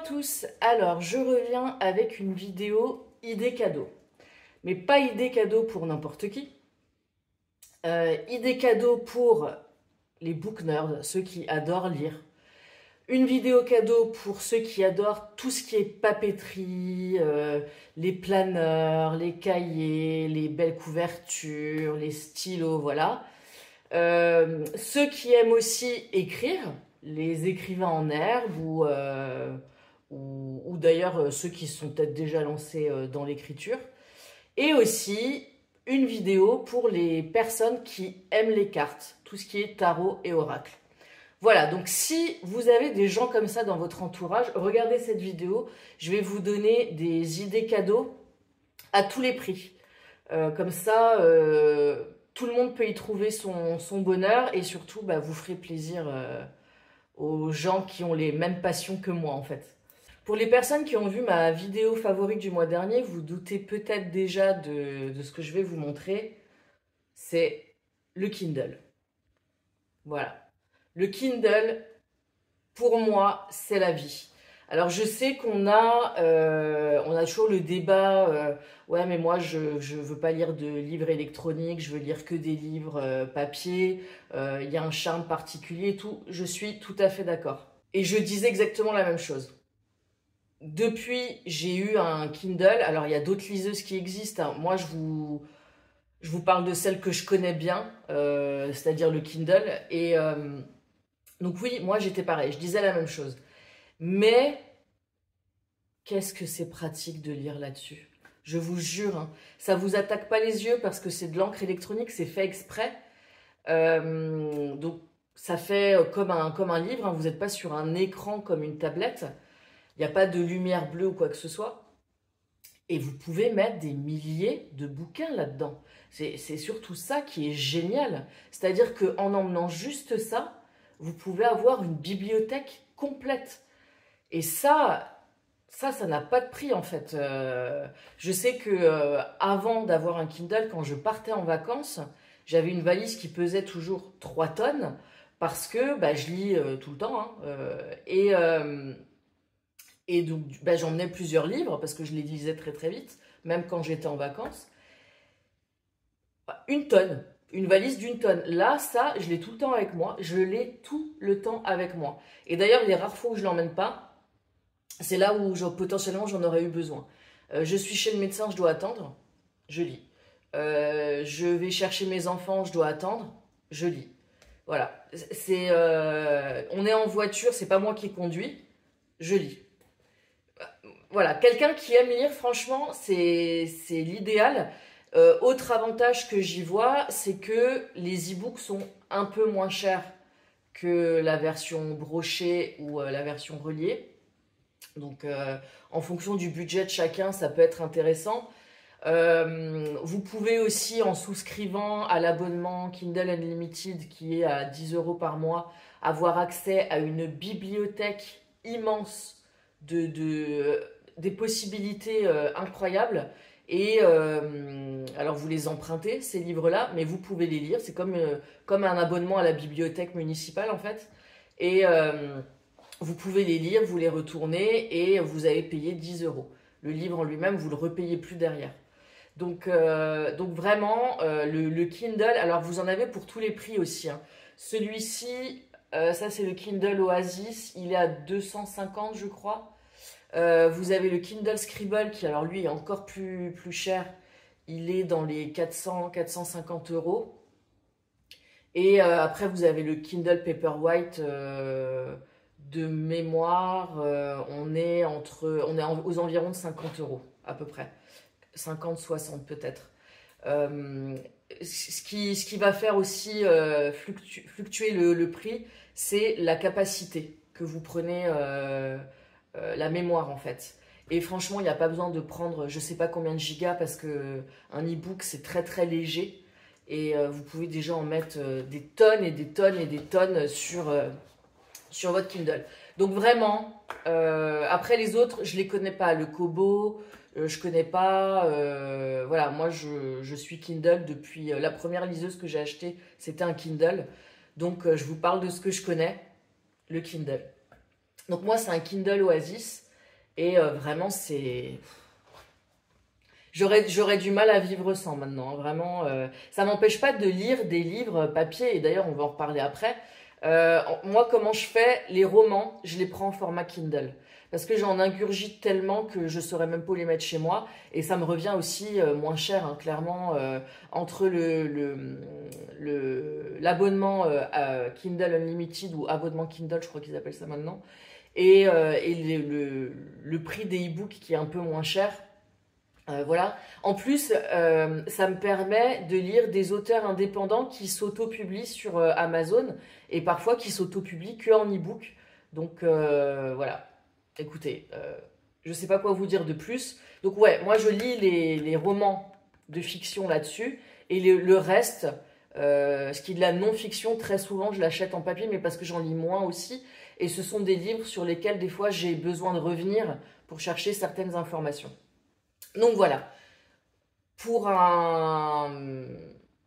tous, alors je reviens avec une vidéo idée cadeau. Mais pas idée cadeau pour n'importe qui. Idée cadeau pour les book nerds, ceux qui adorent lire. Une vidéo cadeau pour ceux qui adorent tout ce qui est papeterie, les planeurs, les cahiers, les belles couvertures, les stylos, voilà. Ceux qui aiment aussi écrire, les écrivains en herbe ou d'ailleurs ceux qui sont peut-être déjà lancés dans l'écriture. Et aussi une vidéo pour les personnes qui aiment les cartes, tout ce qui est tarot et oracle. Voilà, donc si vous avez des gens comme ça dans votre entourage, regardez cette vidéo. Je vais vous donner des idées cadeaux à tous les prix. Comme ça, tout le monde peut y trouver son bonheur et surtout, vous ferez plaisir aux gens qui ont les mêmes passions que moi en fait. Pour les personnes qui ont vu ma vidéo favorite du mois dernier, vous doutez peut-être déjà de ce que je vais vous montrer. C'est le Kindle. Voilà. Le Kindle, pour moi, c'est la vie. Alors, je sais qu'on a toujours le débat, ouais, mais moi, je veux pas lire de livres électroniques, je veux lire que des livres papier, il y a un charme particulier et tout. Je suis tout à fait d'accord. Et je disais exactement la même chose. Depuis, j'ai eu un Kindle. Alors, il y a d'autres liseuses qui existent, hein. Moi, je vous parle de celle que je connais bien, c'est-à-dire le Kindle. Et donc oui, moi, j'étais pareil. Je disais la même chose. Mais qu'est-ce que c'est pratique de lire là-dessus. Je vous jure, hein, ça vous attaque pas les yeux parce que c'est de l'encre électronique, c'est fait exprès. Donc, ça fait comme un livre, hein. Vous n'êtes pas sur un écran comme une tablette. Il n'y a pas de lumière bleue ou quoi que ce soit. Et vous pouvez mettre des milliers de bouquins là-dedans. C'est surtout ça qui est génial. C'est-à-dire qu'en emmenant juste ça, vous pouvez avoir une bibliothèque complète. Et ça n'a pas de prix en fait. Je sais que avant d'avoir un Kindle, quand je partais en vacances, j'avais une valise qui pesait toujours 3 tonnes parce que je lis tout le temps. Hein, et donc, j'emmenais plusieurs livres parce que je les lisais très très vite, même quand j'étais en vacances. 1 tonne, une valise d'1 tonne. Là, ça, je l'ai tout le temps avec moi. Je l'ai tout le temps avec moi. Et d'ailleurs, les rares fois où je ne l'emmène pas, c'est là où potentiellement j'en aurais eu besoin. Je suis chez le médecin, je dois attendre, je lis. Je vais chercher mes enfants, je dois attendre, je lis. Voilà. On est en voiture, c'est pas moi qui conduis, je lis. Voilà, quelqu'un qui aime lire, franchement, c'est l'idéal. Autre avantage que j'y vois, c'est que les e-books sont un peu moins chers que la version brochée ou la version reliée. Donc, en fonction du budget de chacun, ça peut être intéressant. Vous pouvez aussi, en souscrivant à l'abonnement Kindle Unlimited, qui est à 10 € par mois, avoir accès à une bibliothèque immense des possibilités incroyables. Et alors, vous les empruntez, ces livres-là, mais vous pouvez les lire. C'est comme un abonnement à la bibliothèque municipale, en fait. Et vous pouvez les lire, vous les retournez et vous avez payé 10 €. Le livre en lui-même, vous ne le repayez plus derrière. Donc vraiment, le Kindle, alors vous en avez pour tous les prix aussi, hein. Celui-ci, ça c'est le Kindle Oasis, il est à 250 je crois. Vous avez le Kindle Scribble qui, alors lui, est encore plus cher. Il est dans les 400-450 €. Et après, vous avez le Kindle Paperwhite de mémoire. On est aux environs de 50 € à peu près. 50-60 peut-être. Ce qui va faire aussi fluctuer le prix, c'est la capacité que vous prenez, la mémoire en fait. Et franchement, il n'y a pas besoin de prendre je sais pas combien de gigas parce que un e-book c'est très très léger et vous pouvez déjà en mettre des tonnes et des tonnes et des tonnes sur votre Kindle. Donc vraiment, après les autres, je les connais pas. Le Kobo, je connais pas. Voilà, moi je suis Kindle depuis la première liseuse que j'ai achetée, c'était un Kindle. Donc je vous parle de ce que je connais, le Kindle. Donc moi c'est un Kindle Oasis. Et vraiment, c'est... J'aurais du mal à vivre sans maintenant, hein, vraiment. Ça m'empêche pas de lire des livres papier, et d'ailleurs, on va en reparler après. Moi, comment je fais? Les romans, je les prends en format Kindle. Parce que j'en ingurgite tellement que je saurais même pas où les mettre chez moi. Et ça me revient aussi moins cher, hein, clairement, entre l'abonnement Kindle Unlimited ou abonnement Kindle, je crois qu'ils appellent ça maintenant, et le prix des e-books qui est un peu moins cher. Voilà. En plus, ça me permet de lire des auteurs indépendants qui s'auto-publient sur Amazon et parfois qui s'auto-publient que en e-book. Donc voilà. Écoutez, je sais pas quoi vous dire de plus. Donc ouais, moi je lis les romans de fiction là-dessus et le reste, ce qui est de la non-fiction, très souvent je l'achète en papier, mais parce que j'en lis moins aussi. Et ce sont des livres sur lesquels des fois j'ai besoin de revenir pour chercher certaines informations. Donc voilà, pour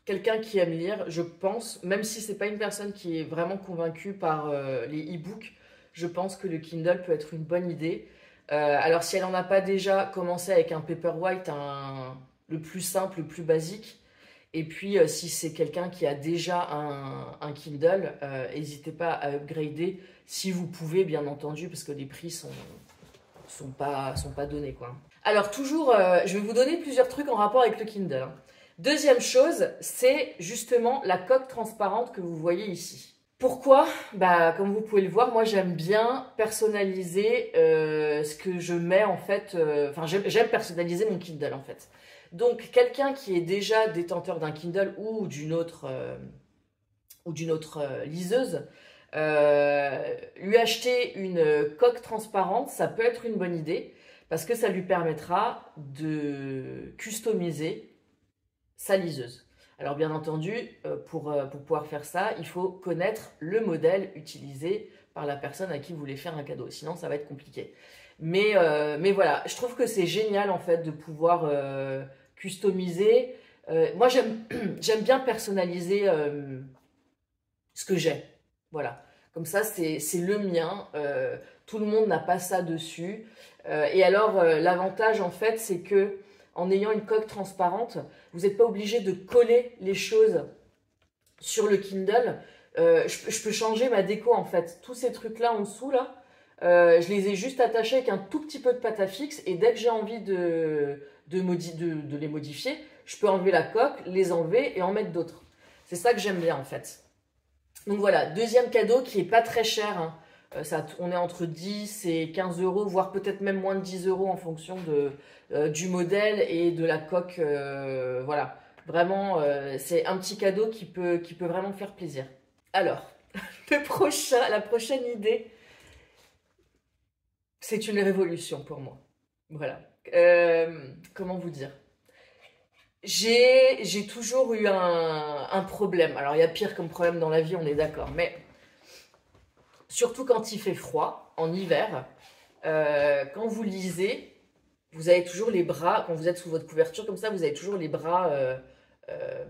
quelqu'un qui aime lire, je pense, même si c'est pas une personne qui est vraiment convaincue par les e-books, je pense que le Kindle peut être une bonne idée. Alors si elle n'en a pas déjà, commencé avec un Paperwhite, le plus simple, le plus basique. Et puis si c'est quelqu'un qui a déjà un Kindle, n'hésitez pas à upgrader si vous pouvez, bien entendu, parce que les prix sont pas donnés, quoi. Alors toujours, je vais vous donner plusieurs trucs en rapport avec le Kindle, hein. Deuxième chose, c'est justement la coque transparente que vous voyez ici. Pourquoi? Bah, comme vous pouvez le voir, moi j'aime bien personnaliser ce que je mets en fait. Enfin, j'aime personnaliser mon Kindle en fait. Donc quelqu'un qui est déjà détenteur d'un Kindle ou d'une autre liseuse, lui acheter une coque transparente, ça peut être une bonne idée parce que ça lui permettra de customiser sa liseuse. Alors bien entendu, pour pouvoir faire ça, il faut connaître le modèle utilisé par la personne à qui vous voulez faire un cadeau, sinon ça va être compliqué. Mais voilà, je trouve que c'est génial en fait de pouvoir customiser. Moi j'aime bien personnaliser ce que j'ai. Voilà. Comme ça, c'est le mien. Tout le monde n'a pas ça dessus. Et alors, l'avantage, en fait, c'est que en ayant une coque transparente, vous n'êtes pas obligé de coller les choses sur le Kindle. Je peux changer ma déco, en fait. Tous ces trucs-là en dessous, là, je les ai juste attachés avec un tout petit peu de pâte à fixe. Et dès que j'ai envie de les modifier, je peux enlever la coque, les enlever et en mettre d'autres. C'est ça que j'aime bien, en fait. Donc voilà, deuxième cadeau qui est pas très cher, hein. On est entre 10 et 15 euros, voire peut-être même moins de 10 euros en fonction du modèle et de la coque. Voilà, vraiment, c'est un petit cadeau qui peut vraiment faire plaisir. Alors, la prochaine idée, c'est une révolution pour moi. Voilà. Comment vous dire? J'ai toujours eu un problème. Alors, il y a pire comme problème dans la vie, on est d'accord. Mais surtout quand il fait froid, en hiver, quand vous lisez, vous avez toujours les bras, quand vous êtes sous votre couverture comme ça, vous avez toujours les bras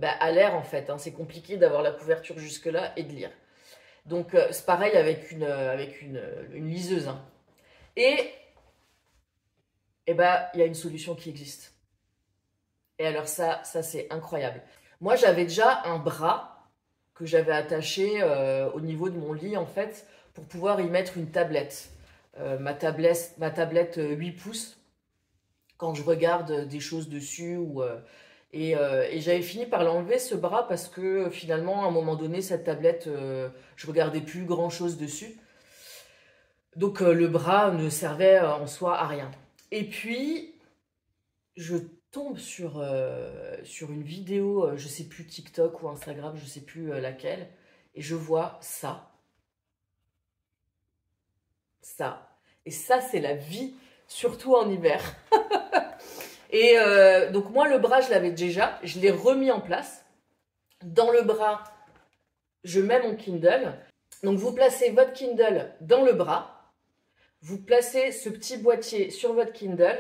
à l'air en fait, hein. C'est compliqué d'avoir la couverture jusque-là et de lire. Donc, c'est pareil avec une liseuse, hein. Et ben, il y a une solution qui existe. Et alors ça c'est incroyable. Moi, j'avais déjà un bras que j'avais attaché au niveau de mon lit, en fait, pour pouvoir y mettre une tablette. Ma tablette 8 pouces, quand je regarde des choses dessus. Et j'avais fini par l'enlever, ce bras, parce que finalement, à un moment donné, cette tablette, je regardais plus grand-chose dessus. Donc, le bras ne servait en soi à rien. Et puis, je tombe sur une vidéo, je sais plus TikTok ou Instagram, je sais plus laquelle, et je vois ça. Et ça, c'est la vie, surtout en hiver. Et donc moi, le bras, je l'avais déjà, je l'ai remis en place. Dans le bras, je mets mon Kindle. Donc vous placez votre Kindle dans le bras, vous placez ce petit boîtier sur votre Kindle,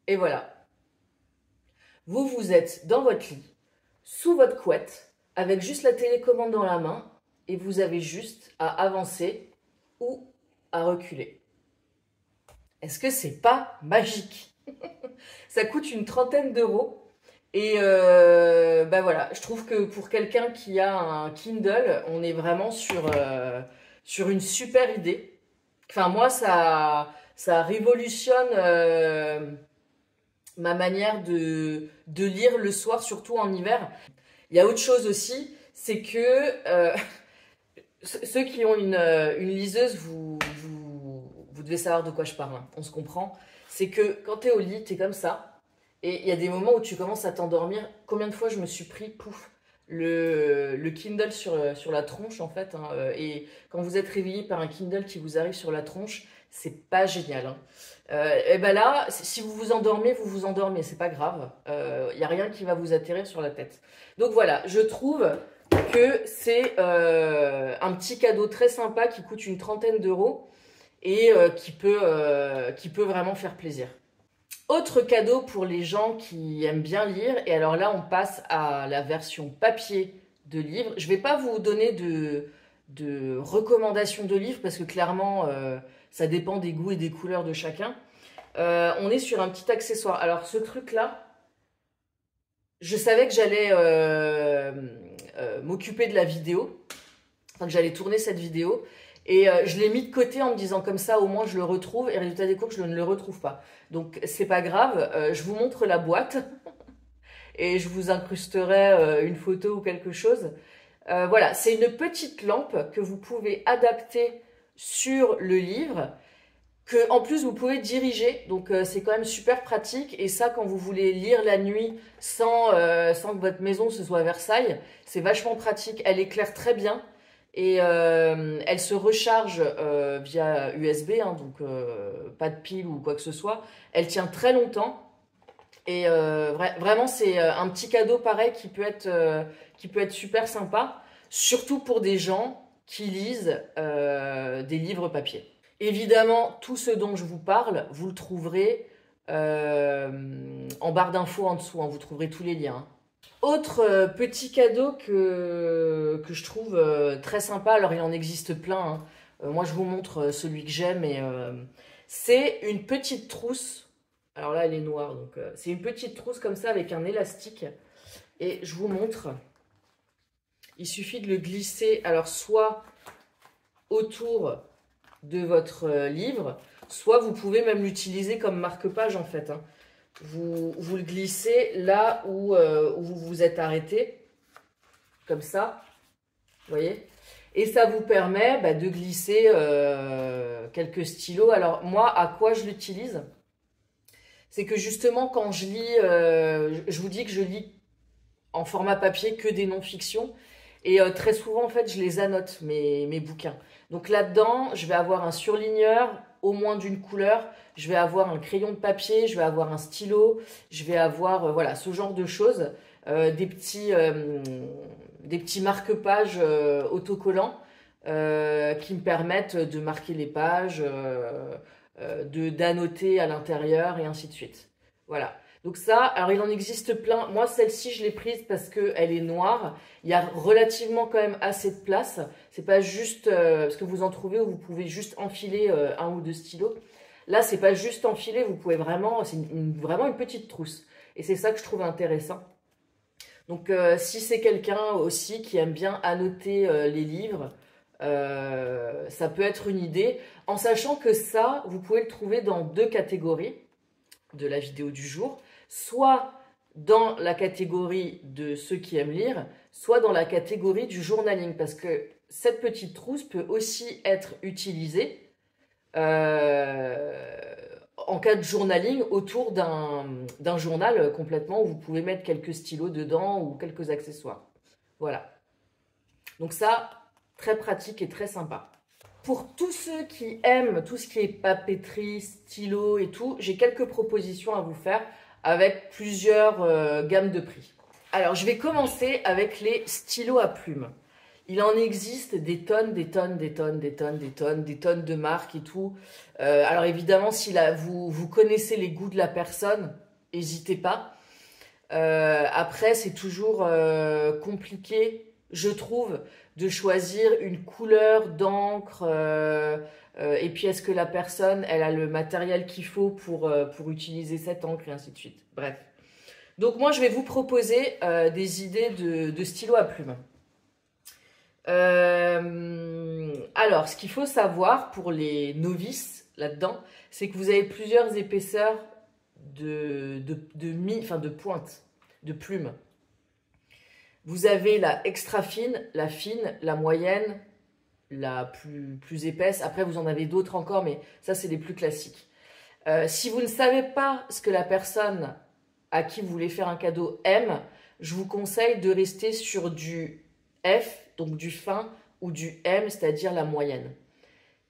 et voilà. Vous êtes dans votre lit, sous votre couette, avec juste la télécommande dans la main, et vous avez juste à avancer ou à reculer. Est-ce que c'est pas magique? Ça coûte une trentaine d'euros. Et bah voilà, je trouve que pour quelqu'un qui a un Kindle, on est vraiment sur une super idée. Enfin, moi, ça révolutionne ma manière de lire le soir, surtout en hiver. Il y a autre chose aussi, c'est que ceux qui ont une liseuse, vous devez savoir de quoi je parle, hein, on se comprend. C'est que quand tu es au lit, tu es comme ça. Et il y a des moments où tu commences à t'endormir. Combien de fois je me suis pris, pouf, le Kindle sur la tronche, en fait. Hein, et quand vous êtes réveillé par un Kindle qui vous arrive sur la tronche, c'est pas génial. Hein. Et ben là, si vous vous endormez, c'est pas grave. Il n'y a rien qui va vous atterrir sur la tête. Donc voilà, je trouve que c'est un petit cadeau très sympa qui coûte une trentaine d'euros et qui peut vraiment faire plaisir. Autre cadeau pour les gens qui aiment bien lire, et alors là on passe à la version papier de livre. Je ne vais pas vous donner de recommandations de livres parce que clairement ça dépend des goûts et des couleurs de chacun. On est sur un petit accessoire. Alors ce truc là, je savais que j'allais m'occuper de la vidéo, enfin que j'allais tourner cette vidéo. Et je l'ai mis de côté en me disant comme ça, au moins je le retrouve. Et résultat des courses, je ne le retrouve pas. Donc c'est pas grave, je vous montre la boîte. Et je vous incrusterai une photo ou quelque chose. Voilà, c'est une petite lampe que vous pouvez adapter sur le livre. Que en plus vous pouvez diriger. Donc c'est quand même super pratique. Et ça, quand vous voulez lire la nuit sans que votre maison ce soit Versailles, c'est vachement pratique. Elle éclaire très bien. Et elle se recharge via USB, hein, donc pas de pile ou quoi que ce soit. Elle tient très longtemps. Et vraiment, c'est un petit cadeau pareil qui peut être super sympa, surtout pour des gens qui lisent des livres papier. Évidemment, tout ce dont je vous parle, vous le trouverez en barre d'infos en dessous, hein, vous trouverez tous les liens. Hein. Autre petit cadeau que je trouve très sympa, alors il en existe plein, hein. Moi je vous montre celui que j'aime, et c'est une petite trousse, alors là elle est noire, donc c'est une petite trousse comme ça avec un élastique, et je vous montre, il suffit de le glisser, alors soit autour de votre livre, soit vous pouvez même l'utiliser comme marque-page en fait, hein. Vous le glissez là où vous vous êtes arrêté, comme ça, vous voyez. Et ça vous permet de glisser quelques stylos. Alors moi, à quoi je l'utilise? C'est que justement, quand je lis, je vous dis que je lis en format papier que des non-fictions. Et très souvent, en fait, je les annote, mes bouquins. Donc là-dedans, je vais avoir un surligneur, au moins d'une couleur. Je vais avoir un crayon de papier, je vais avoir un stylo, je vais avoir voilà, ce genre de choses. Des petits marque-pages autocollants qui me permettent de marquer les pages, d'annoter à l'intérieur et ainsi de suite. Voilà. Donc ça, alors il en existe plein. Moi, celle-ci, je l'ai prise parce qu'elle est noire. Il y a relativement quand même assez de place. C'est pas juste parce que vous en trouvez où vous pouvez juste enfiler un ou deux stylos. Là, c'est pas juste enfiler, vous pouvez vraiment, c'est vraiment une petite trousse. Et c'est ça que je trouve intéressant. Donc, si c'est quelqu'un aussi qui aime bien annoter les livres, ça peut être une idée. En sachant que ça, vous pouvez le trouver dans deux catégories de la vidéo du jour. Soit dans la catégorie de ceux qui aiment lire, soit dans la catégorie du journaling. Parce que cette petite trousse peut aussi être utilisée en cas de journaling autour d'un journal complètement où vous pouvez mettre quelques stylos dedans ou quelques accessoires. Voilà. Donc ça, très pratique et très sympa. Pour tous ceux qui aiment tout ce qui est papeterie, stylo et tout, j'ai quelques propositions à vous faire avec plusieurs gammes de prix. Alors, je vais commencer avec les stylos à plumes. Il en existe des tonnes, des tonnes, des tonnes, des tonnes, des tonnes, des tonnes de marques et tout. Alors évidemment, si vous connaissez les goûts de la personne, n'hésitez pas. Après, c'est toujours compliqué, je trouve, de choisir une couleur d'encre, et puis est-ce que la personne, elle a le matériel qu'il faut pour utiliser cette encre, et ainsi de suite. Bref. Donc moi, je vais vous proposer des idées de stylo à plumes. Alors, ce qu'il faut savoir pour les novices là-dedans, c'est que vous avez plusieurs épaisseurs de pointe, de plumes. Vous avez la extra fine, la moyenne, la plus épaisse. Après, vous en avez d'autres encore, mais ça, c'est les plus classiques. Si vous ne savez pas ce que la personne à qui vous voulez faire un cadeau aime, je vous conseille de rester sur du F, donc du fin, ou du M, c'est-à-dire la moyenne.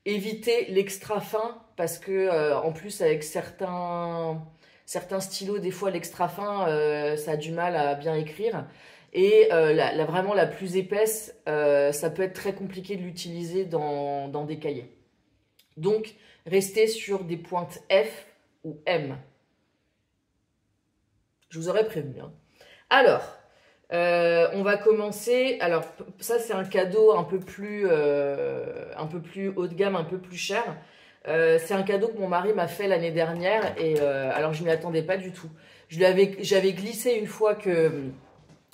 Évitez l'extra fin, parce que en plus, avec certains stylos, des fois, l'extra fin, ça a du mal à bien écrire. Et vraiment la plus épaisse, ça peut être très compliqué de l'utiliser dans des cahiers. Donc, restez sur des pointes F ou M. Je vous aurais prévenu. Hein. Alors, on va commencer. Alors, ça, c'est un cadeau un peu plus haut de gamme, un peu plus cher. C'est un cadeau que mon mari m'a fait l'année dernière. Et alors, je ne m'y attendais pas du tout. J'avais glissé une fois que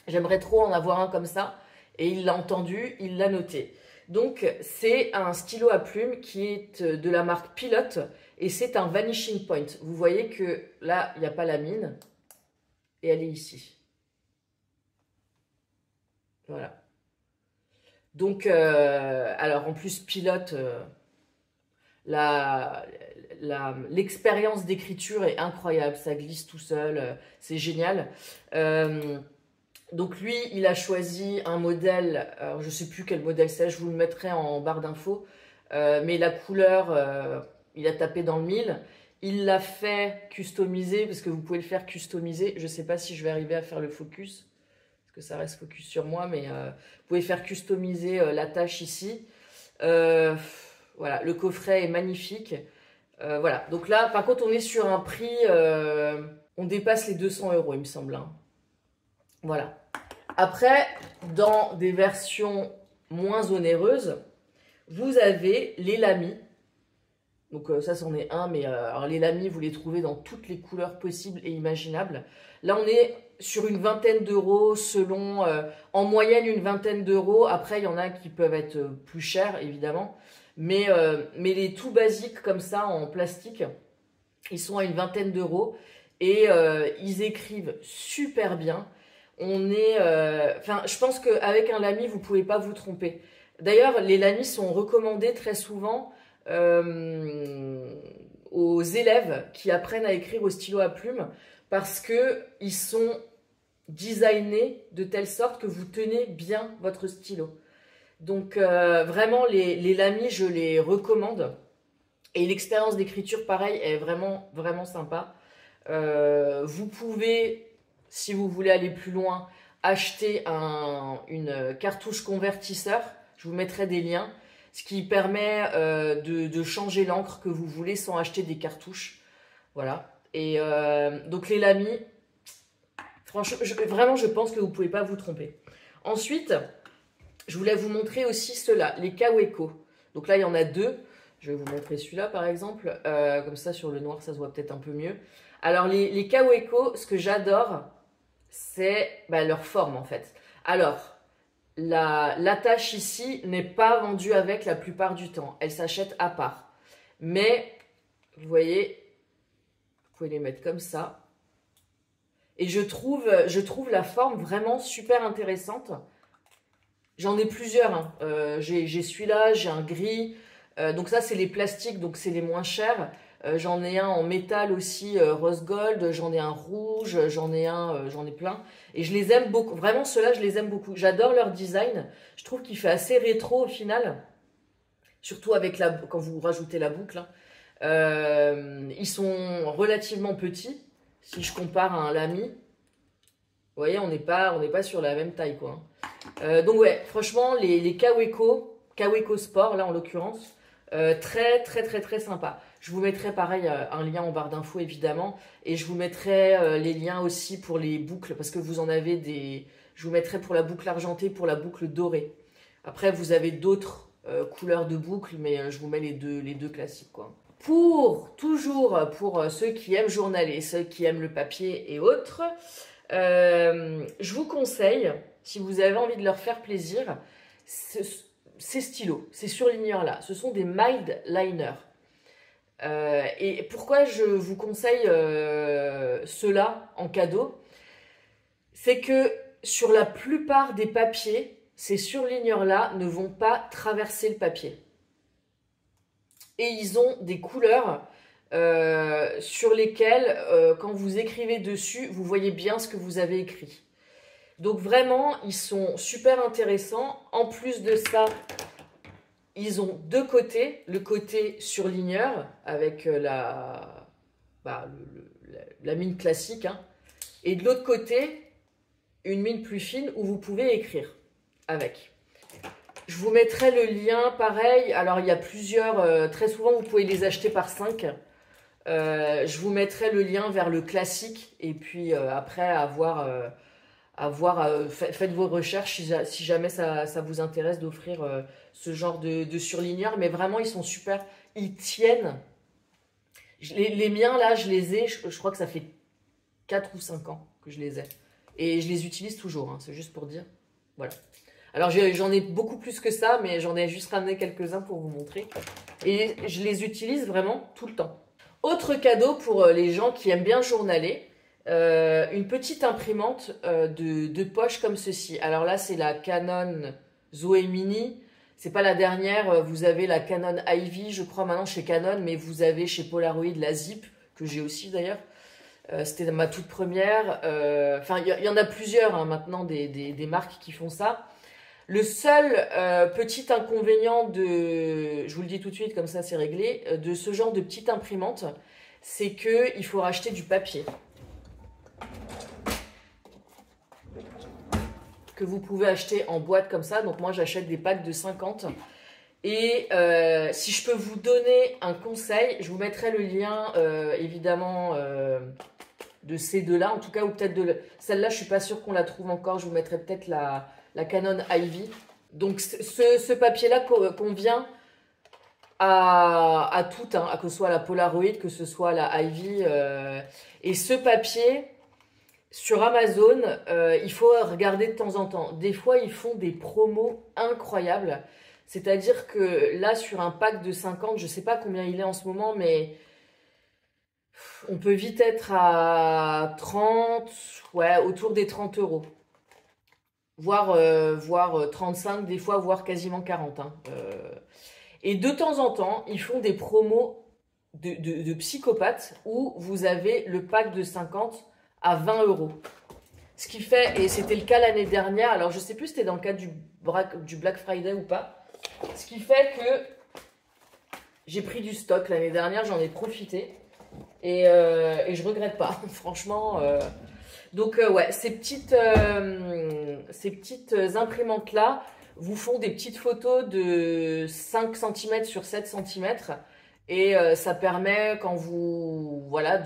j'aimerais trop en avoir un comme ça. Et il l'a entendu, il l'a noté. Donc, c'est un stylo à plumes qui est de la marque Pilote. Et c'est un Vanishing Point. Vous voyez que là, il n'y a pas la mine. Et elle est ici. Voilà. Donc, alors en plus, Pilote, l'expérience d'écriture est incroyable. Ça glisse tout seul, c'est génial. Donc lui, il a choisi un modèle, alors je ne sais plus quel modèle c'est, je vous le mettrai en barre d'infos. Mais la couleur, il a tapé dans le mille. Il l'a fait customiser, parce que vous pouvez le faire customiser. Je ne sais pas si je vais arriver à faire le focus, parce que ça reste focus sur moi, mais vous pouvez faire customiser la tâche ici. Voilà, le coffret est magnifique. Voilà, donc là, par contre, on est sur un prix, on dépasse les 200 €, il me semble. Hein. Voilà. Après, dans des versions moins onéreuses, vous avez les Lamy. Donc ça, c'en est un, mais alors les Lamy, vous les trouvez dans toutes les couleurs possibles et imaginables. Là, on est sur une vingtaine d'euros, selon, en moyenne, une vingtaine d'euros. Après, il y en a qui peuvent être plus chers, évidemment. Mais les tout basiques, comme ça, en plastique, ils sont à une vingtaine d'euros. Et ils écrivent super bien. Enfin, je pense qu'avec un Lamy, vous ne pouvez pas vous tromper. D'ailleurs, les Lamy sont recommandés très souvent aux élèves qui apprennent à écrire au stylo à plumes parce qu'ils sont designés de telle sorte que vous tenez bien votre stylo. Donc vraiment les Lamy, je les recommande. Et l'expérience d'écriture, pareil, est vraiment, vraiment sympa. Vous pouvez, si vous voulez aller plus loin, acheter une cartouche convertisseur. Je vous mettrai des liens. Ce qui permet de changer l'encre que vous voulez sans acheter des cartouches. Voilà. Et donc les Lamy, franchement, vraiment, je pense que vous ne pouvez pas vous tromper. Ensuite, je voulais vous montrer aussi ceux-là, les Kaweco. Donc là, il y en a deux. Je vais vous montrer celui-là, par exemple. Comme ça, sur le noir, ça se voit peut-être un peu mieux. Alors, les Kaweco, ce que j'adore, c'est leur forme, en fait. Alors, l'attache ici n'est pas vendue avec la plupart du temps. Elle s'achète à part. Mais, vous voyez, vous pouvez les mettre comme ça. Et je trouve la forme vraiment super intéressante. J'en ai plusieurs. Hein. J'ai celui-là, j'ai un gris. Donc ça, c'est les plastiques, donc c'est les moins chers. J'en ai un en métal aussi, rose gold. J'en ai un rouge, j'en ai plein. Et je les aime beaucoup. Vraiment, ceux-là, je les aime beaucoup. J'adore leur design. Je trouve qu'il fait assez rétro au final. Surtout avec quand vous rajoutez la boucle. Hein. Ils sont relativement petits. Si je compare à un Lamy. Vous voyez, on n'est pas sur la même taille, quoi. Donc ouais, franchement, les Kaweco Sport, là en l'occurrence, très très très très sympa. Je vous mettrai pareil un lien en barre d'infos évidemment, et je vous mettrai les liens aussi pour les boucles, parce que vous en avez des... Je vous mettrai pour la boucle argentée, pour la boucle dorée. Après, vous avez d'autres couleurs de boucles, mais je vous mets les deux classiques, quoi. Toujours pour ceux qui aiment journaler, ceux qui aiment le papier et autres, je vous conseille, si vous avez envie de leur faire plaisir, ces stylos, ces surligneurs-là. Ce sont des mild liners. Et pourquoi je vous conseille ceux-là en cadeau? C'est que sur la plupart des papiers, ces surligneurs-là ne vont pas traverser le papier. Et ils ont des couleurs sur lesquelles, quand vous écrivez dessus, vous voyez bien ce que vous avez écrit. Donc vraiment, ils sont super intéressants. En plus de ça, ils ont deux côtés. Le côté surligneur avec la mine classique. Hein, et de l'autre côté, une mine plus fine où vous pouvez écrire avec. Je vous mettrai le lien, pareil. Alors, il y a plusieurs. Très souvent, vous pouvez les acheter par 5. Je vous mettrai le lien vers le classique. Et puis, après, faites vos recherches si jamais ça vous intéresse d'offrir ce genre de surligneur. Mais vraiment, ils sont super. Ils tiennent. Les miens, là, je les ai. Je crois que ça fait 4 ou 5 ans que je les ai. Et je les utilise toujours. Hein, c'est juste pour dire. Voilà. Alors, j'en ai beaucoup plus que ça, mais j'en ai juste ramené quelques-uns pour vous montrer. Et je les utilise vraiment tout le temps. Autre cadeau pour les gens qui aiment bien journaler, une petite imprimante de poche comme ceci. Alors là, c'est la Canon Zoé Mini. C'est pas la dernière, vous avez la Canon Ivy, je crois maintenant chez Canon, mais vous avez chez Polaroid la Zip, que j'ai aussi d'ailleurs. C'était ma toute première. Enfin, il y en a plusieurs hein, maintenant, des marques qui font ça. Le seul petit inconvénient je vous le dis tout de suite, comme ça c'est réglé, de ce genre de petite imprimante, c'est qu'il faut racheter du papier. Que vous pouvez acheter en boîte comme ça. Donc moi j'achète des packs de 50. Et si je peux vous donner un conseil, je vous mettrai le lien évidemment de ces deux-là. En tout cas, ou peut-être de celle-là, je suis pas sûre qu'on la trouve encore. Je vous mettrai peut-être la Canon Ivy. Donc ce papier-là convient à tout, hein, que ce soit la Polaroid, que ce soit la Ivy. Et ce papier, sur Amazon, il faut regarder de temps en temps. Des fois, ils font des promos incroyables. C'est-à-dire que là, sur un pack de 50, je ne sais pas combien il est en ce moment, mais on peut vite être à 30, ouais, autour des 30 euros. Voire 35, des fois, voire quasiment 40. Hein. Et de temps en temps, ils font des promos de psychopathes où vous avez le pack de 50 à 20 euros. Ce qui fait, et c'était le cas l'année dernière, alors je ne sais plus si c'était dans le cadre du Black Friday ou pas, ce qui fait que j'ai pris du stock l'année dernière, j'en ai profité et je regrette pas, franchement. Donc ouais, ces petites imprimantes-là vous font des petites photos de 5 cm sur 7 cm et ça permet quand vous, voilà,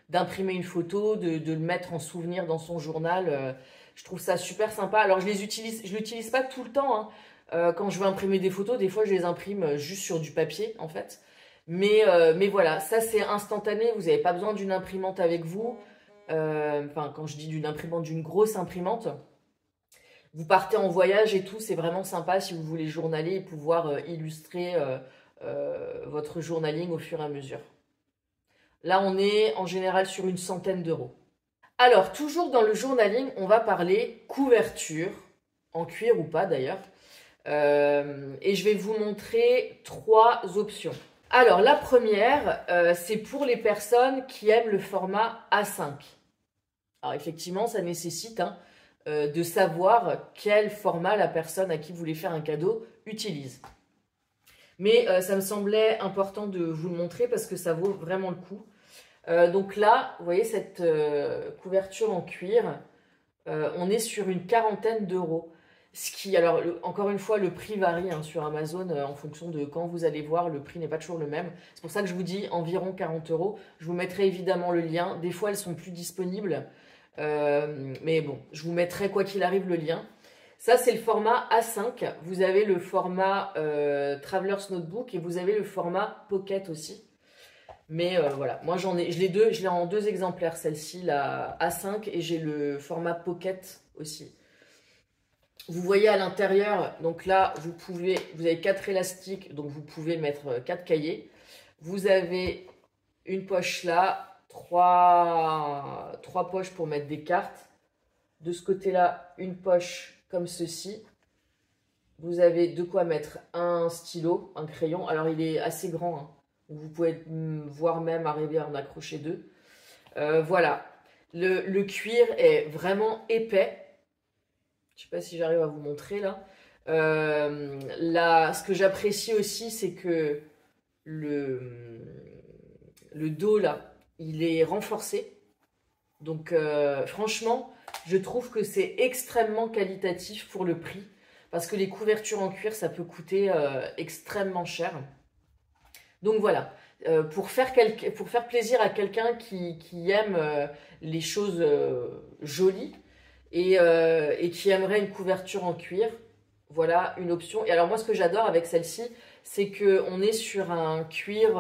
d'imprimer une photo, de le mettre en souvenir dans son journal. Je trouve ça super sympa. Alors je l'utilise pas tout le temps, hein. Quand je veux imprimer des photos, des fois je les imprime juste sur du papier en fait. Mais voilà, ça c'est instantané, vous n'avez pas besoin d'une imprimante avec vous. Enfin, quand je dis d'une imprimante, d'une grosse imprimante. Vous partez en voyage et tout, c'est vraiment sympa si vous voulez journaler et pouvoir illustrer votre journaling au fur et à mesure. Là, on est en général sur une centaine d'euros. Alors, toujours dans le journaling, on va parler couverture, en cuir ou pas d'ailleurs. Et je vais vous montrer 3 options. Alors, la première, c'est pour les personnes qui aiment le format A5. Alors, effectivement, ça nécessite de savoir quel format la personne à qui vous voulez faire un cadeau utilise. Mais ça me semblait important de vous le montrer parce que ça vaut vraiment le coup. Donc là, vous voyez cette couverture en cuir, on est sur une quarantaine d'euros. Ce qui, alors, encore une fois, le prix varie hein, sur Amazon en fonction de quand vous allez voir, le prix n'est pas toujours le même. C'est pour ça que je vous dis environ 40 euros. Je vous mettrai évidemment le lien. Des fois, elles sont plus disponibles. Mais bon, je vous mettrai quoi qu'il arrive le lien. Ça, c'est le format A5. Vous avez le format Traveler's Notebook et vous avez le format Pocket aussi. Mais voilà, moi je l'ai en 2 exemplaires, celle-ci, la A5, et j'ai le format Pocket aussi. Vous voyez à l'intérieur, donc là, vous avez 4 élastiques, donc vous pouvez mettre 4 cahiers. Vous avez une poche là, 3 poches pour mettre des cartes. De ce côté-là, une poche comme ceci. Vous avez de quoi mettre un stylo, un crayon. Alors, il est assez grand, hein. Vous pouvez voir même arriver à en accrocher 2. Voilà. Le cuir est vraiment épais. Je ne sais pas si j'arrive à vous montrer là. Ce que j'apprécie aussi, c'est que le dos là, il est renforcé. Donc franchement, je trouve que c'est extrêmement qualitatif pour le prix. Parce que les couvertures en cuir, ça peut coûter extrêmement cher. Donc voilà, pour faire plaisir à quelqu'un qui aime les choses jolies et qui aimerait une couverture en cuir, voilà une option. Et alors moi, ce que j'adore avec celle-ci, c'est qu'on est sur un cuir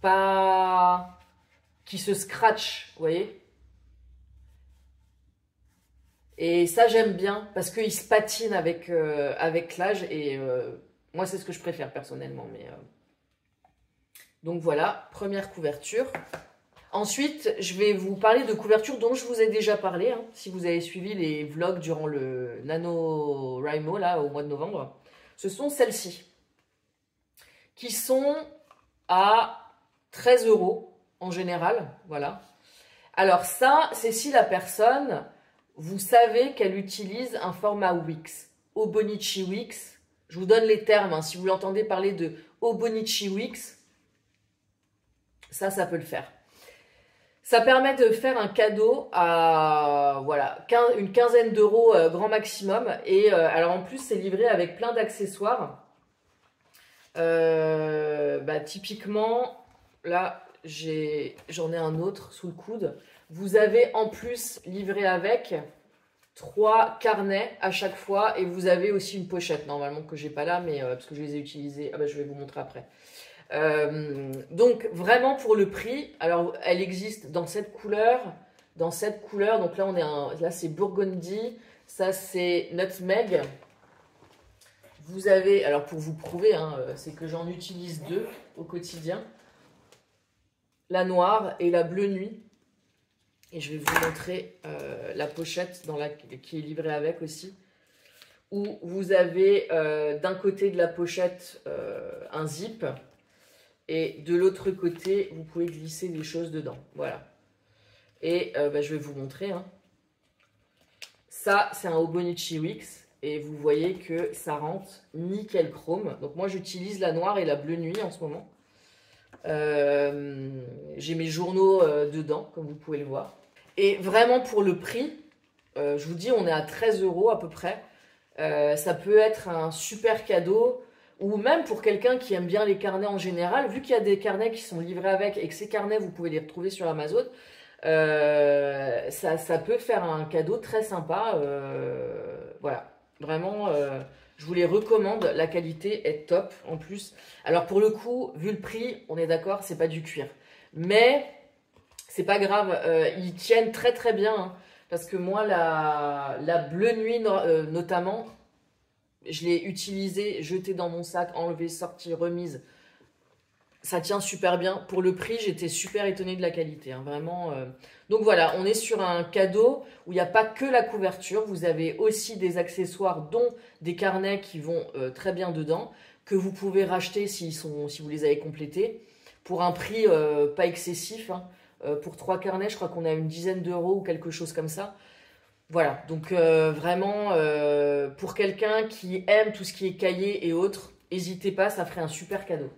pas qui se scratch, vous voyez. Et ça, j'aime bien parce qu'il se patine avec l'âge et moi, c'est ce que je préfère personnellement. Donc voilà, première couverture. Ensuite, je vais vous parler de couvertures dont je vous ai déjà parlé. Hein, si vous avez suivi les vlogs durant le NaNoWriMo, là, au mois de novembre. Ce sont celles-ci. Qui sont à 13 € en général. Voilà. Alors ça, c'est si la personne, vous savez qu'elle utilise un format Wix. Hobonichi Wix. Je vous donne les termes, hein. Si vous l'entendez parler de Hobonichi Wix, ça peut le faire. Ça permet de faire un cadeau à voilà, une quinzaine d'euros grand maximum. Et alors en plus, c'est livré avec plein d'accessoires. Typiquement, là, j'en ai un autre sous le coude. Vous avez en plus livré avec 3 carnets à chaque fois et vous avez aussi une pochette normalement que j'ai pas là mais parce que je les ai utilisés. Je vais vous montrer après. Donc vraiment pour le prix, alors elle existe dans cette couleur, donc là là c'est Burgundy, ça c'est Nutmeg. Vous avez, alors pour vous prouver, hein, c'est que j'en utilise 2 au quotidien, la noire et la bleu nuit. Et je vais vous montrer la pochette qui est livrée avec aussi. Où vous avez d'un côté de la pochette un zip. Et de l'autre côté, vous pouvez glisser des choses dedans. Voilà. Et je vais vous montrer. Hein. Ça, c'est un Hobonichi Wix. Et vous voyez que ça rentre nickel chrome. Donc moi, j'utilise la noire et la bleu nuit en ce moment. J'ai mes journaux dedans, comme vous pouvez le voir. Et vraiment pour le prix, je vous dis, on est à 13 € à peu près. Ça peut être un super cadeau. Ou même pour quelqu'un qui aime bien les carnets en général, vu qu'il y a des carnets qui sont livrés avec et que ces carnets, vous pouvez les retrouver sur Amazon, ça peut faire un cadeau très sympa. Voilà, vraiment, je vous les recommande. La qualité est top en plus. Alors pour le coup, vu le prix, on est d'accord, c'est pas du cuir. Mais c'est pas grave, ils tiennent très très bien. Hein, parce que moi, la bleu nuit notamment, je l'ai utilisée, jetée dans mon sac, enlevée, sortie, remise. Ça tient super bien. Pour le prix, j'étais super étonnée de la qualité. Hein, vraiment. Donc voilà, on est sur un cadeau où il n'y a pas que la couverture. Vous avez aussi des accessoires, dont des carnets qui vont très bien dedans, que vous pouvez racheter si vous les avez complétés, pour un prix pas excessif. Hein. Pour 3 carnets, je crois qu'on a une dizaine d'euros ou quelque chose comme ça. Voilà, donc vraiment, pour quelqu'un qui aime tout ce qui est cahier et autres, n'hésitez pas, ça ferait un super cadeau.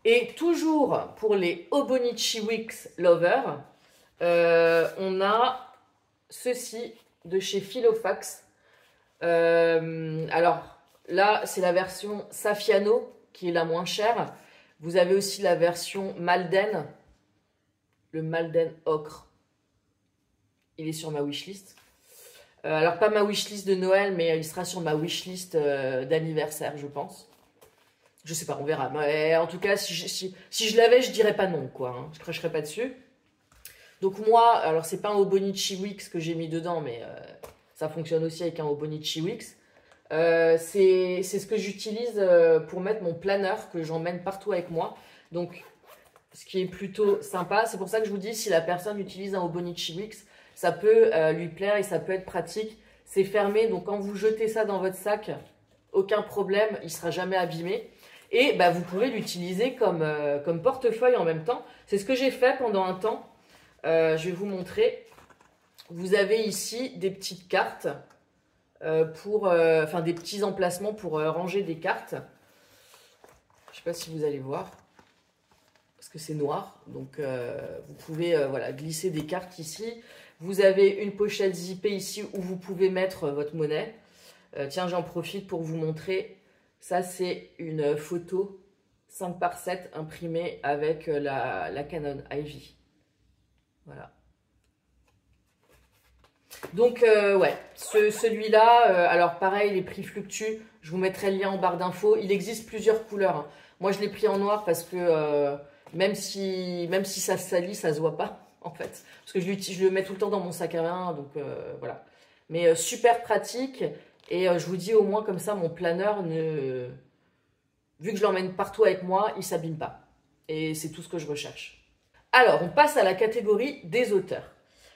Et toujours pour les Hobonichi Wix Lover, on a ceci de chez Filofax. Alors là, c'est la version Saffiano qui est la moins chère. Vous avez aussi la version Malden, le Malden Ocre. Il est sur ma wishlist. Alors pas ma wishlist de Noël, mais il sera sur ma wishlist d'anniversaire, je pense. Je sais pas, on verra. Mais en tout cas, si je l'avais, je dirais pas non, quoi. Hein. Je cracherais pas dessus. Donc moi, alors c'est pas un Hobonichi Wix que j'ai mis dedans, mais ça fonctionne aussi avec un Hobonichi Wix. C'est ce que j'utilise pour mettre mon planeur que j'emmène partout avec moi. Donc, ce qui est plutôt sympa. C'est pour ça que je vous dis, si la personne utilise un Hobonichi Wix, ça peut lui plaire et ça peut être pratique. C'est fermé, donc quand vous jetez ça dans votre sac, aucun problème, il ne sera jamais abîmé. Et bah, vous pouvez l'utiliser comme portefeuille en même temps. C'est ce que j'ai fait pendant un temps. Je vais vous montrer. Vous avez ici des petites cartes, enfin des petits emplacements pour ranger des cartes. Je ne sais pas si vous allez voir, parce que c'est noir. Donc vous pouvez voilà, glisser des cartes ici. Vous avez une pochette zippée ici où vous pouvez mettre votre monnaie. Tiens, j'en profite pour vous montrer. Ça, c'est une photo 5 par 7 imprimée avec la Canon Ivy. Voilà. Donc, ouais, celui-là, alors pareil, les prix fluctuent. Je vous mettrai le lien en barre d'infos. Il existe plusieurs couleurs. Hein. Moi, je l'ai pris en noir parce que même si ça se salit, ça se voit pas, en fait. Parce que je le mets tout le temps dans mon sac à main, donc voilà. Mais super pratique. Et je vous dis au moins comme ça, mon planeur, vu que je l'emmène partout avec moi, il ne s'abîme pas. Et c'est tout ce que je recherche. Alors, on passe à la catégorie des auteurs.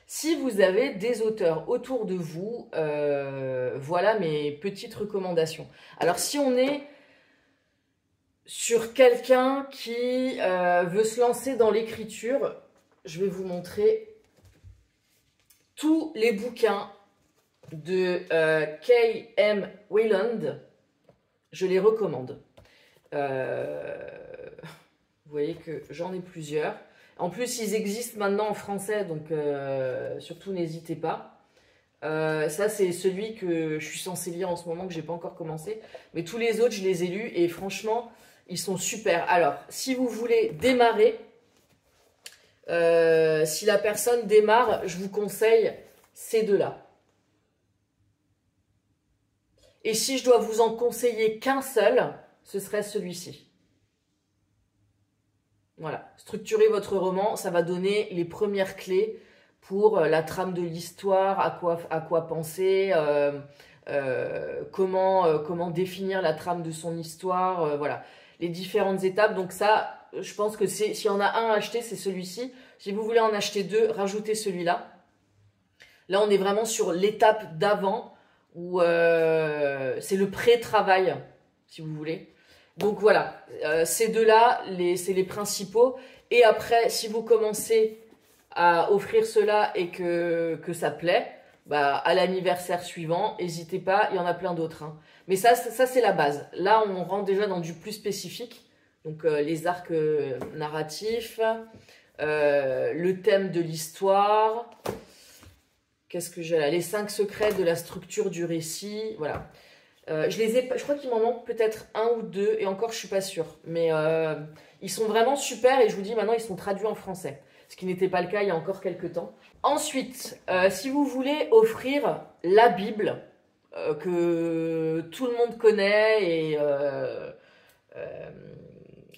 Si vous avez des auteurs autour de vous, voilà mes petites recommandations. Alors, si on est sur quelqu'un qui veut se lancer dans l'écriture, je vais vous montrer tous les bouquins de K.M. Weiland. Je les recommande. Vous voyez que j'en ai plusieurs. En plus, ils existent maintenant en français, donc surtout n'hésitez pas. Ça, c'est celui que je suis censée lire en ce moment, que j'ai pas encore commencé. Mais tous les autres, je les ai lus et franchement, ils sont super. Alors, si vous voulez démarrer, si la personne démarre, je vous conseille ces deux-là. Et si je dois vous en conseiller qu'un seul, ce serait celui-ci. Voilà, structurez votre roman, ça va donner les premières clés pour la trame de l'histoire, à quoi penser, comment définir la trame de son histoire, voilà, les différentes étapes. Donc ça, je pense que s'il y en a un à acheter, c'est celui-ci. Si vous voulez en acheter deux, rajoutez celui-là. Là, on est vraiment sur l'étape d'avant, où c'est le pré-travail, si vous voulez. Donc voilà, ces deux-là, c'est les principaux. Et après, si vous commencez à offrir cela et que ça plaît, bah, à l'anniversaire suivant, n'hésitez pas, il y en a plein d'autres. Hein. Mais ça c'est la base. Là, on rentre déjà dans du plus spécifique. Donc les arcs narratifs, le thème de l'histoire. Qu'est-ce que j'ai là? Les 5 secrets de la structure du récit. Voilà. Je crois qu'il m'en manque peut-être un ou deux, et encore je suis pas sûre. Mais ils sont vraiment super, et je vous dis maintenant ils sont traduits en français. Ce qui n'était pas le cas il y a encore quelques temps. Ensuite, si vous voulez offrir la Bible, que tout le monde connaît, et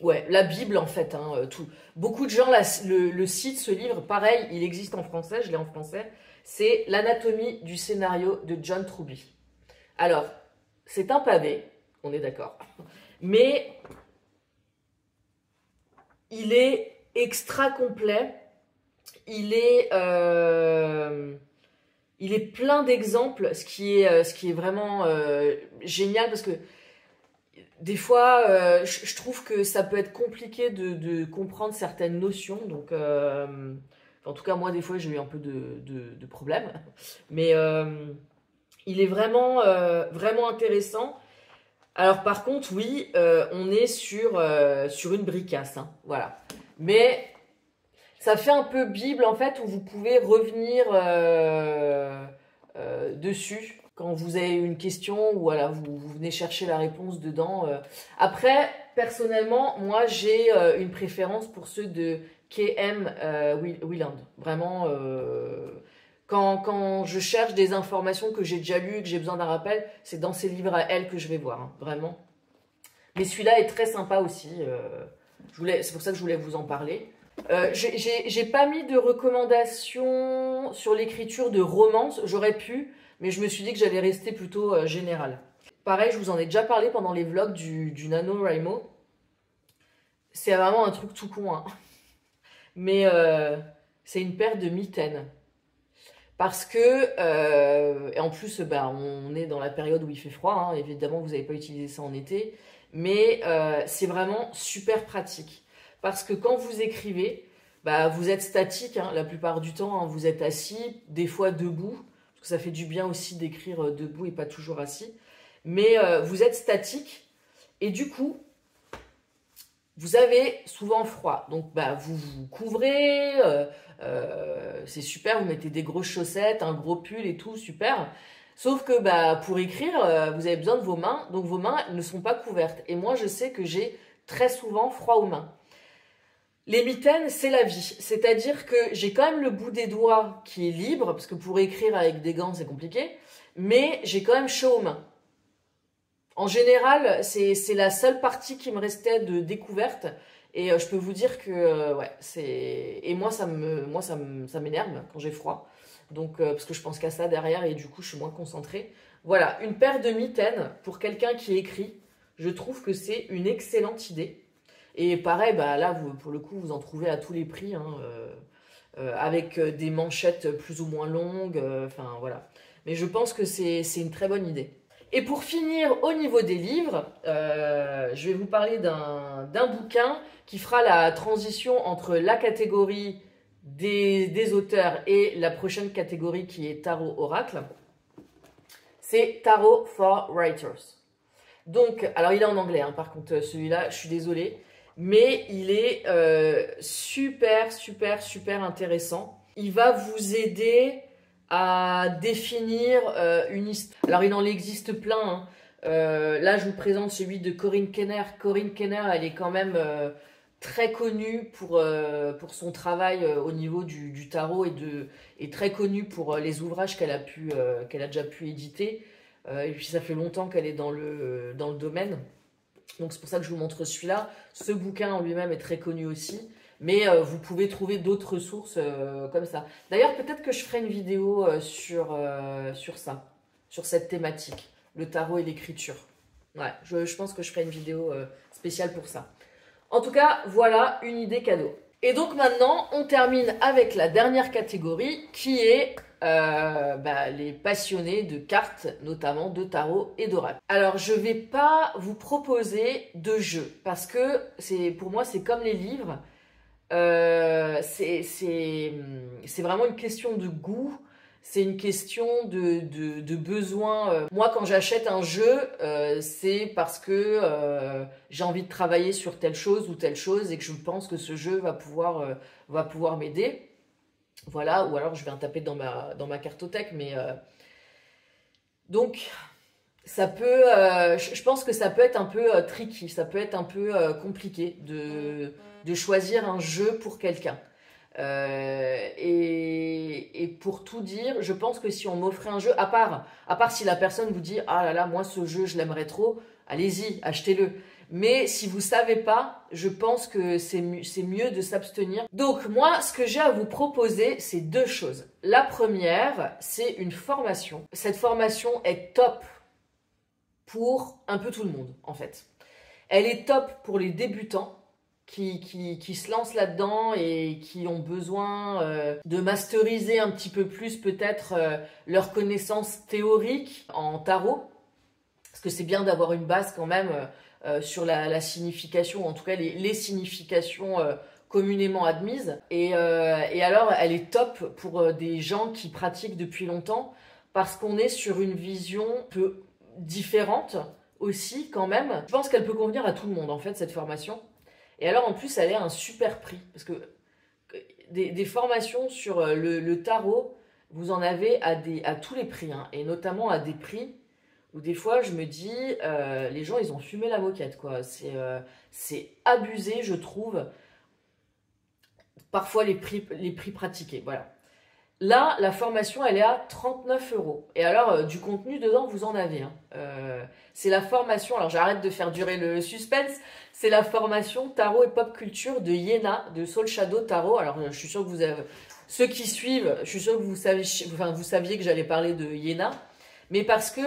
ouais, la Bible en fait, hein, beaucoup de gens, le citent, ce livre, pareil, il existe en français, je l'ai en français, c'est l'anatomie du scénario de John Truby. Alors, c'est un pavé, on est d'accord, mais il est extra complet, il est plein d'exemples, ce qui est vraiment génial, parce que des fois, je trouve que ça peut être compliqué de comprendre certaines notions, donc en tout cas moi des fois j'ai eu un peu de problèmes, mais il est vraiment, vraiment intéressant. Alors par contre, oui, on est sur une bricasse, hein, voilà. Mais ça fait un peu Bible, en fait, où vous pouvez revenir dessus quand vous avez une question, ou voilà, vous venez chercher la réponse dedans. Après, personnellement, moi, j'ai une préférence pour ceux de K.M. Weiland. Vraiment... Quand je cherche des informations que j'ai déjà lues, que j'ai besoin d'un rappel, c'est dans ces livres à elle que je vais voir, hein, vraiment. Mais celui-là est très sympa aussi. C'est pour ça que je voulais vous en parler. J'ai pas mis de recommandations sur l'écriture de romance. J'aurais pu, mais je me suis dit que j'allais rester plutôt générale. Pareil, je vous en ai déjà parlé pendant les vlogs du NaNoWriMo. C'est vraiment un truc tout con, hein. Mais c'est une paire de mitaines. Parce que, et en plus, bah, on est dans la période où il fait froid, hein. Évidemment, vous n'avez pas utilisé ça en été. Mais c'est vraiment super pratique. Parce que quand vous écrivez, bah, vous êtes statique, hein, la plupart du temps, hein, vous êtes assis, des fois debout. Parce que ça fait du bien aussi d'écrire debout et pas toujours assis. Mais vous êtes statique. Et du coup, vous avez souvent froid, donc bah, vous vous couvrez, c'est super, vous mettez des grosses chaussettes, un gros pull et tout, super. Sauf que bah, pour écrire, vous avez besoin de vos mains, donc vos mains ne sont pas couvertes. Et moi, je sais que j'ai très souvent froid aux mains. Les mitaines, c'est la vie, c'est-à-dire que j'ai quand même le bout des doigts qui est libre, parce que pour écrire avec des gants, c'est compliqué, mais j'ai quand même chaud aux mains. En général, c'est la seule partie qui me restait de découverte. Et je peux vous dire que, ouais, c'est... Et moi, ça m'énerve quand j'ai froid. Donc, parce que je pense qu'à ça derrière et du coup, je suis moins concentrée. Voilà, une paire de mitaines pour quelqu'un qui écrit. Je trouve que c'est une excellente idée. Et pareil, bah, là, pour le coup, vous en trouvez à tous les prix, hein, avec des manchettes plus ou moins longues. Enfin, voilà. Mais je pense que c'est une très bonne idée. Et pour finir, au niveau des livres, je vais vous parler d'un bouquin qui fera la transition entre la catégorie des auteurs et la prochaine catégorie qui est Tarot Oracle. C'est Tarot for Writers. Donc, alors il est en anglais, hein, par contre celui-là, je suis désolée, mais il est super, super, super intéressant. Il va vous aider à définir une histoire. Alors, il en existe plein, hein. Là, je vous présente celui de Corinne Kenner. Corinne Kenner, elle est quand même très connue pour son travail au niveau du tarot et très connue pour les ouvrages qu'elle a déjà pu éditer. Et puis, ça fait longtemps qu'elle est dans le domaine. Donc, c'est pour ça que je vous montre celui-là. Ce bouquin en lui-même est très connu aussi. Mais vous pouvez trouver d'autres sources comme ça. D'ailleurs, peut-être que je ferai une vidéo sur ça, sur cette thématique, le tarot et l'écriture. Ouais, je pense que je ferai une vidéo spéciale pour ça. En tout cas, voilà une idée cadeau. Et donc maintenant, on termine avec la dernière catégorie qui est bah, les passionnés de cartes, notamment de tarot et d'oracle. Alors, je ne vais pas vous proposer de jeu parce que pour moi, c'est comme les livres. C'est vraiment une question de goût, c'est une question de besoin. Moi, quand j'achète un jeu, c'est parce que j'ai envie de travailler sur telle chose ou telle chose et que je pense que ce jeu va pouvoir m'aider. Voilà, ou alors je vais en taper dans ma cartothèque. Mais donc, ça peut, je pense que ça peut être un peu tricky, ça peut être un peu compliqué de choisir un jeu pour quelqu'un. Et pour tout dire, je pense que si on m'offrait un jeu, à part si la personne vous dit « Ah là là, moi ce jeu, je l'aimerais trop », allez-y, achetez-le. Mais si vous ne savez pas, je pense que c'est mieux de s'abstenir. Donc moi, ce que j'ai à vous proposer, c'est deux choses. La première, c'est une formation. Cette formation est top pour un peu tout le monde, en fait. Elle est top pour les débutants qui se lancent là-dedans et qui ont besoin de masteriser un petit peu plus peut-être leurs connaissances théoriques en tarot. Parce que c'est bien d'avoir une base quand même sur la signification, en tout cas les significations communément admises. Et alors, elle est top pour des gens qui pratiquent depuis longtemps parce qu'on est sur une vision un peu différente aussi quand même. Je pense qu'elle peut convenir à tout le monde en fait, cette formation. Et alors en plus, elle est à un super prix. Parce que des formations sur le tarot, vous en avez à tous les prix. Hein, et notamment à des prix où des fois, je me dis, les gens, ils ont fumé la moquette, quoi. C'est abusé, je trouve, parfois les prix pratiqués. Voilà. Là, la formation, elle est à 39 euros. Et alors, du contenu dedans, vous en avez. Hein. C'est la formation, alors j'arrête de faire durer le suspense, c'est la formation Tarot et Pop Culture de Yéna, de Soul Shadow Tarot. Alors, je suis sûre que vous avez... Ceux qui suivent, je suis sûre que vous saviez que j'allais parler de Yéna. Mais parce que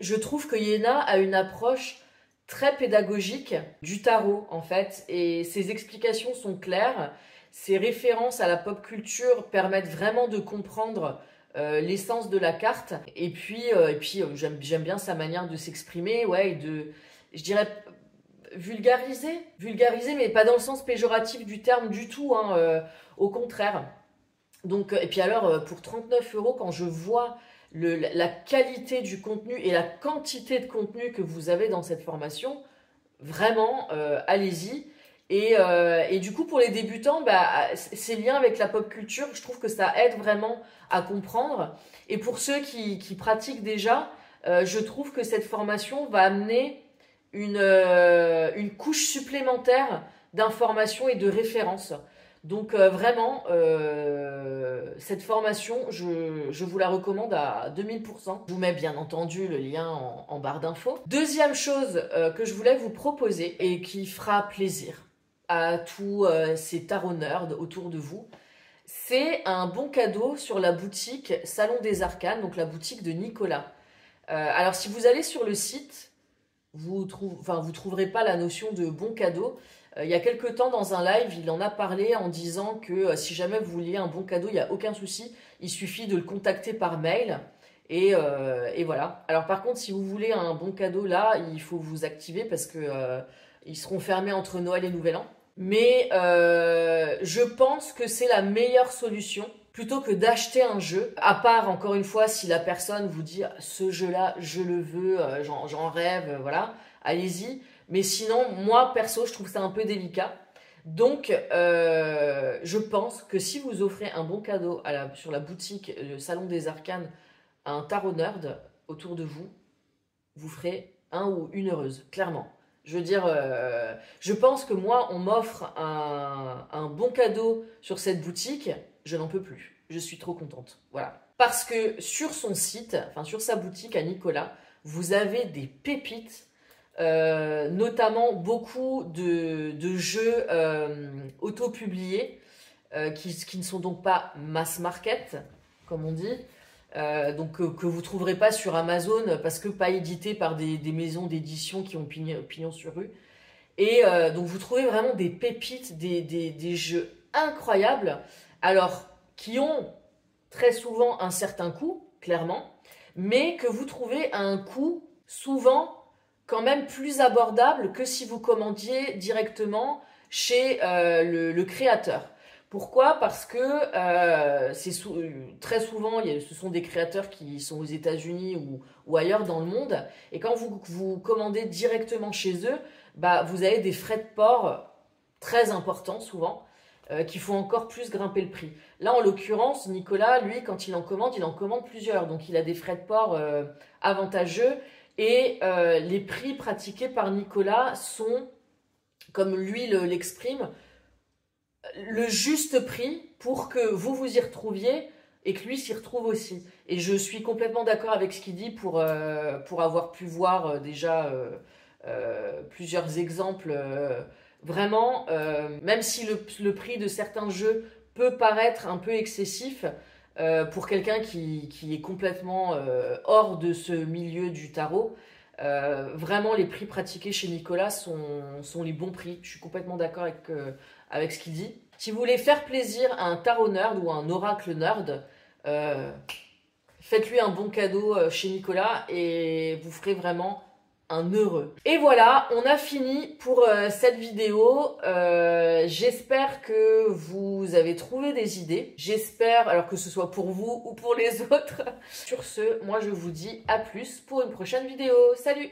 je trouve que Yéna a une approche très pédagogique du tarot, en fait. Et ses explications sont claires. Ces références à la pop culture permettent vraiment de comprendre l'essence de la carte. Et puis j'aime bien sa manière de s'exprimer, ouais, et je dirais, vulgariser, mais pas dans le sens péjoratif du terme du tout, hein, au contraire. Donc, et puis alors, pour 39 euros, quand je vois la qualité du contenu et la quantité de contenu que vous avez dans cette formation, vraiment, allez-y. Et du coup, pour les débutants, ces liens avec la pop culture, je trouve que ça aide vraiment à comprendre. Et pour ceux qui pratiquent déjà, je trouve que cette formation va amener une couche supplémentaire d'informations et de références. Donc vraiment, cette formation, je vous la recommande à 2000%. Je vous mets bien entendu le lien en barre d'infos. Deuxième chose que je voulais vous proposer et qui fera plaisir à tous ces tarot nerds autour de vous, c'est un bon cadeau sur la boutique Salon des Arcanes, donc la boutique de Nicolas. Alors si vous allez sur le site, vous trouverez pas la notion de bon cadeau. Il y a quelques temps dans un live, il en a parlé en disant que si jamais vous vouliez un bon cadeau, il n'y a aucun souci, il suffit de le contacter par mail. Et voilà. Alors par contre, si vous voulez un bon cadeau là, il faut vous activer parce que ils seront fermés entre Noël et Nouvel An. Mais je pense que c'est la meilleure solution plutôt que d'acheter un jeu. À part, encore une fois, si la personne vous dit ce jeu-là, je le veux, j'en rêve, voilà, allez-y. Mais sinon, moi, perso, je trouve ça un peu délicat. Donc, je pense que si vous offrez un bon cadeau sur la boutique Salon des Arcanes à un tarot nerd autour de vous, vous ferez un ou une heureuse, clairement. Je veux dire, je pense que moi, on m'offre un bon cadeau sur cette boutique, je n'en peux plus. Je suis trop contente. Voilà. Parce que sur son site, enfin sur sa boutique à Nicolas, vous avez des pépites, notamment beaucoup de jeux auto-publiés qui ne sont donc pas mass market, comme on dit. Donc que vous trouverez pas sur Amazon parce que pas édité par des maisons d'édition qui ont pignon sur rue. Et donc vous trouvez vraiment des pépites, des jeux incroyables, alors qui ont très souvent un certain coût, clairement, mais que vous trouvez à un coût souvent quand même plus abordable que si vous commandiez directement chez le créateur. Pourquoi? Parce que très souvent, ce sont des créateurs qui sont aux États-Unis ou ailleurs dans le monde. Et quand vous commandez directement chez eux, vous avez des frais de port très importants souvent qui font encore plus grimper le prix. Là, en l'occurrence, Nicolas, lui, quand il en commande plusieurs. Donc, il a des frais de port avantageux. Et les prix pratiqués par Nicolas sont, comme lui l'exprime, le juste prix pour que vous y retrouviez et que lui s'y retrouve aussi. Et je suis complètement d'accord avec ce qu'il dit pour avoir pu voir déjà plusieurs exemples. Vraiment, même si le prix de certains jeux peut paraître un peu excessif, pour quelqu'un qui est complètement hors de ce milieu du tarot, vraiment les prix pratiqués chez Nicolas sont les bons prix. Je suis complètement d'accord avec ce qu'il dit. Si vous voulez faire plaisir à un tarot nerd ou à un oracle nerd, faites-lui un bon cadeau chez Nicolas et vous ferez vraiment un heureux. Et voilà, on a fini pour cette vidéo. J'espère que vous avez trouvé des idées. J'espère, alors que ce soit pour vous ou pour les autres. Sur ce, moi je vous dis à plus pour une prochaine vidéo. Salut!